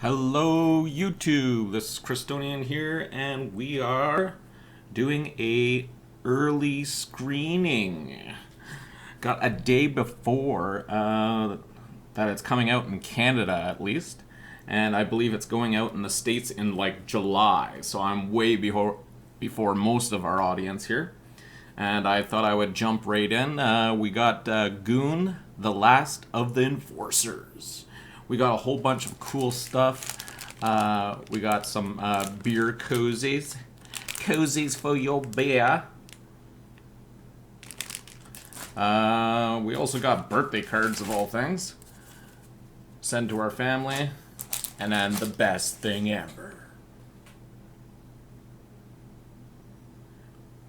Hello YouTube, this is Christonian here, and we are doing a early screening. Got a day before that it's coming out in Canada at least, and I believe it's going out in the States in like July, so I'm way before most of our audience here. And I thought I would jump right in. We got Goon, the Last of the Enforcers. We got a whole bunch of cool stuff. We got some beer cozies. Cozies for your beer. We also got birthday cards of all things. Send to our family. And then the best thing ever.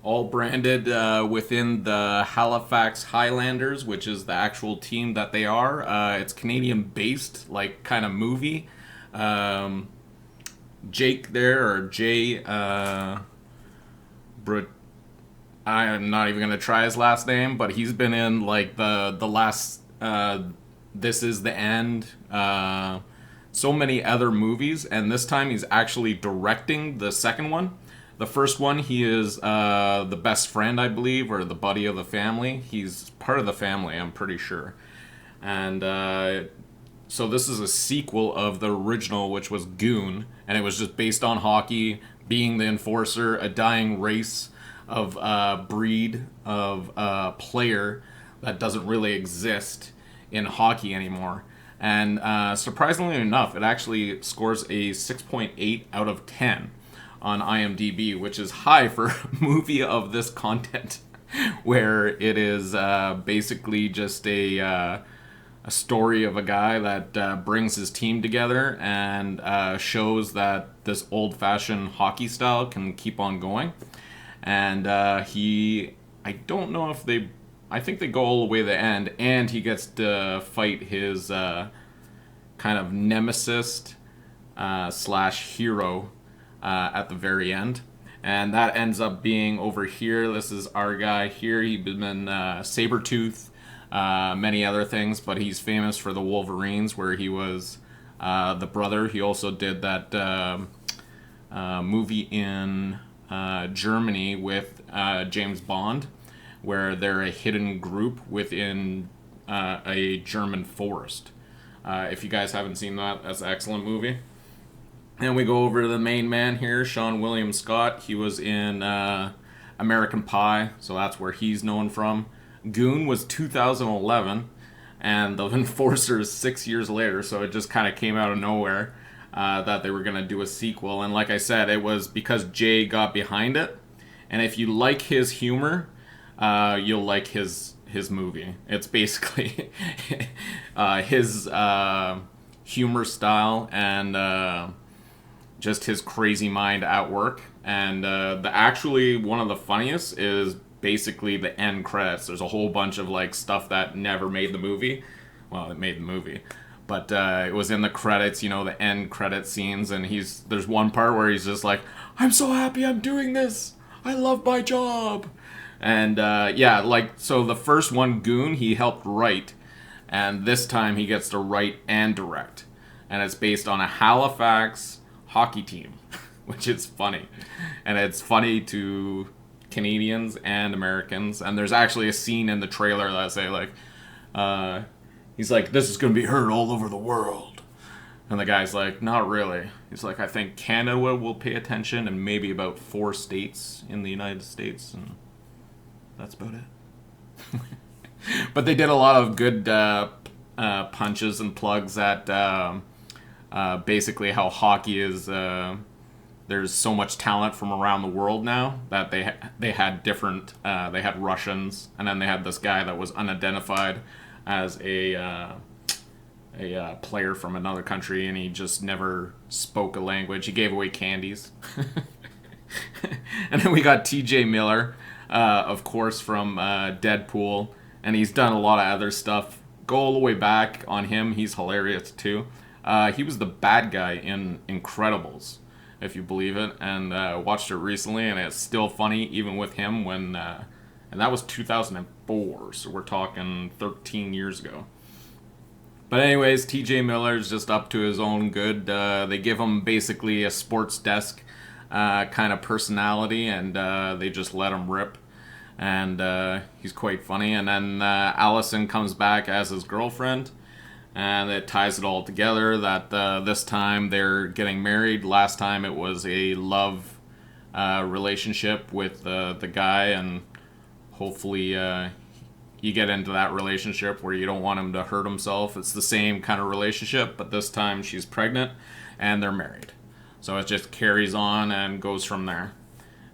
All branded within the Halifax Highlanders, which is the actual team that they are. It's Canadian-based, like, kind of movie. Jake there, or Jay, I'm not even going to try his last name, but he's been in, like, the last, This Is the End, so many other movies, and this time he's actually directing the second one. The first one, he is the best friend, I believe, or the buddy of the family. He's part of the family, I'm pretty sure. And so this is a sequel of the original, which was Goon, and it was just based on hockey, being the enforcer, a dying race of breed of player that doesn't really exist in hockey anymore. And surprisingly enough, it actually scores a 6.8 out of 10 on IMDb, which is high for a movie of this content, where it is basically just a story of a guy that brings his team together and shows that this old-fashioned hockey style can keep on going. And I don't know if I think they go all the way to the end, and he gets to fight his kind of nemesis slash hero at the very end. And that ends up being over here. This is our guy here. He's been Sabretooth, many other things, but he's famous for the Wolverines, where he was the brother. He also did that movie in Germany with James Bond, where they're a hidden group within a German forest. If you guys haven't seen that, that's an excellent movie. And we go over to the main man here, Sean William Scott. He was in American Pie, so that's where he's known from. Goon was 2011, and The Enforcer is 6 years later, so it just kind of came out of nowhere that they were going to do a sequel. And like I said, it was because Jay got behind it. And if you like his humor, you'll like his movie. It's basically his humor style and just his crazy mind at work. And actually one of the funniest is basically the end credits. There's a whole bunch of like stuff that never made the movie. Well, it made the movie, but it was in the credits, you know, the end credit scenes. And there's one part where he's just like, "I'm so happy I'm doing this. I love my job." And yeah, like, so the first one, Goon, he helped write, and this time he gets to write and direct. And it's based on a Halifax hockey team, which is funny. And it's funny to Canadians and Americans. And there's actually a scene in the trailer that say, like, he's like, "This is going to be heard all over the world." And the guy's like, "Not really." He's like, "I think Canada will pay attention, and maybe about 4 states in the United States, and that's about it." But they did a lot of good punches and plugs at basically how hockey is. There's so much talent from around the world now that they had different. They had Russians, and then they had this guy that was unidentified as a player from another country, and he just never spoke a language. He gave away candies. And then we got T.J. Miller, of course, from Deadpool, and he's done a lot of other stuff. Go all the way back on him. He's hilarious too. He was the bad guy in Incredibles, if you believe it, and watched it recently, and it's still funny even with him when, and that was 2004, so we're talking 13 years ago. But anyways, TJ Miller's just up to his own good. They give him basically a sports desk kind of personality, and they just let him rip. And he's quite funny. And then Allison comes back as his girlfriend, and it ties it all together that this time they're getting married. Last time it was a love relationship with the guy, and hopefully you get into that relationship where you don't want him to hurt himself. It's the same kind of relationship, but this time she's pregnant and they're married. So it just carries on and goes from there.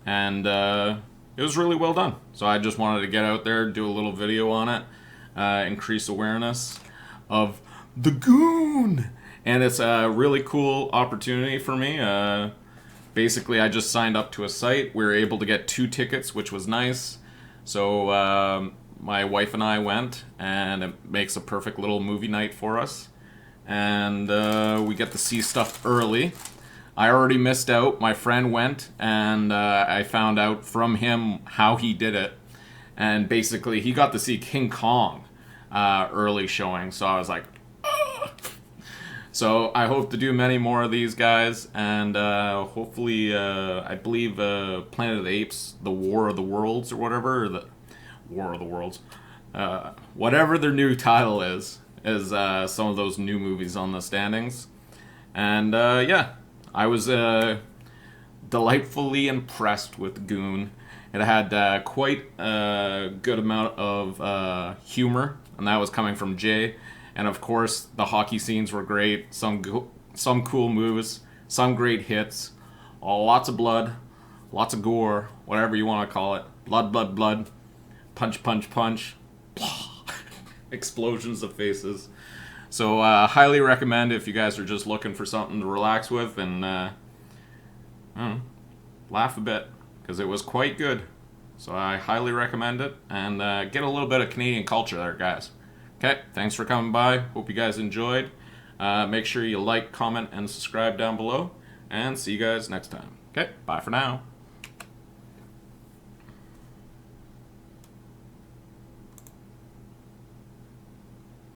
And it was really well done. So I just wanted to get out there, do a little video on it, increase awareness of the Goon. And it's a really cool opportunity for me. Basically, I just signed up to a site. We were able to get 2 tickets, which was nice. So my wife and I went, and it makes a perfect little movie night for us. And we get to see stuff early. I already missed out. My friend went, and I found out from him how he did it. And basically, he got to see King Kong early showing. So I was like, ugh. So I hope to do many more of these guys. And hopefully, I believe Planet of the Apes, The War of the Worlds or whatever, or the War of the Worlds, whatever their new title is some of those new movies on the standings. And yeah, I was delightfully impressed with Goon. It had quite a good amount of humor, and that was coming from Jay. And of course, the hockey scenes were great. Some cool moves, some great hits, lots of blood, lots of gore, whatever you want to call it. Blood, blood, blood. Punch, punch, punch. Explosions of faces. So highly recommend if you guys are just looking for something to relax with and I don't know, laugh a bit, because it was quite good. So I highly recommend it, and get a little bit of Canadian culture there, guys. Okay, thanks for coming by. Hope you guys enjoyed. Make sure you like, comment, and subscribe down below, and see you guys next time. Okay, bye for now.